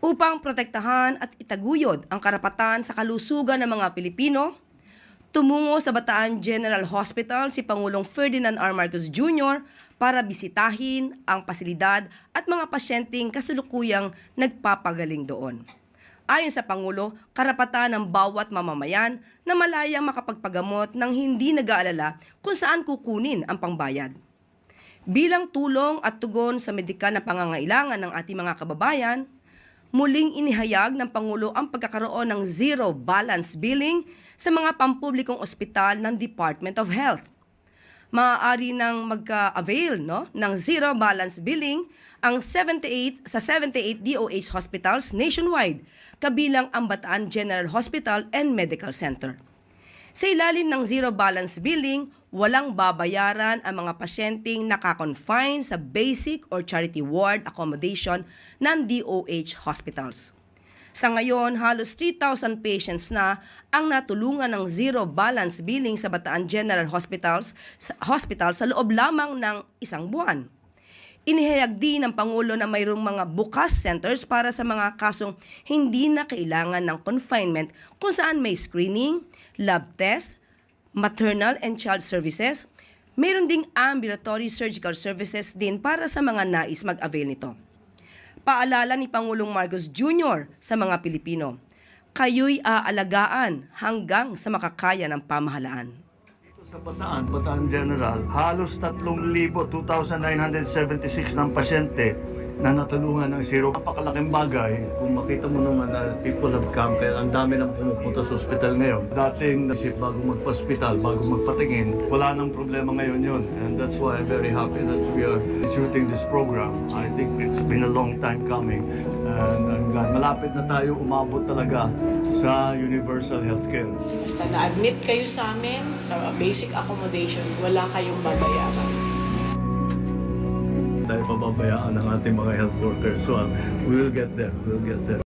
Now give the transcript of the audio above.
Upang protektahan at itaguyod ang karapatan sa kalusugan ng mga Pilipino, tumungo sa Bataan General Hospital si Pangulong Ferdinand R. Marcos Jr. para bisitahin ang pasilidad at mga pasyenteng kasalukuyang nagpapagaling doon. Ayon sa Pangulo, karapatan ng bawat mamamayan na malayang makapagpagamot ng hindi nag-aalala kung saan kukunin ang pangbayad. Bilang tulong at tugon sa medikal na pangangailangan ng ating mga kababayan, muling inihayag ng Pangulo ang pagkakaroon ng zero balance billing sa mga pampublikong ospital ng Department of Health. Maaari nang magka-avail ng zero balance billing ang 78 DOH hospitals nationwide, kabilang ang Bataan General Hospital and Medical Center. Sa ilalim ng zero balance billing, walang babayaran ang mga pasyenteng nakakonfine sa basic or charity ward accommodation ng DOH hospitals. Sa ngayon, halos 3,000 patients na ang natulungan ng zero balance billing sa Bataan General Hospital sa loob lamang ng isang buwan. Inihayag din ng Pangulo na mayroong mga bukas centers para sa mga kasong hindi na kailangan ng confinement kung saan may screening, lab test, maternal and child services. Mayroon ding ambulatory surgical services din para sa mga nais mag-avail nito. Paalala ni Pangulong Marcos Jr. sa mga Pilipino, kayo'y aalagaan hanggang sa makakaya ng pamahalaan. Sa Bataan General, halos 2,976 ng pasyente na natulungan ng zero. Napakalaking bagay. Kung makita mo naman na people have come, kaya ang dami nang pumupunta sa ospital ngayon. Dating nasip bago magpa-ospital, bago magpatingin, wala nang problema ngayon yun. And that's why I'm very happy that we are shooting this program. I think it's been a long time coming. And I'm glad. Malapit na tayo umabot talaga sa universal healthcare. Basta na-admit kayo sa amin, sa basic accommodation, wala kayong babayaran. Tayo pababayaan ng ating mga health workers. So we will get there.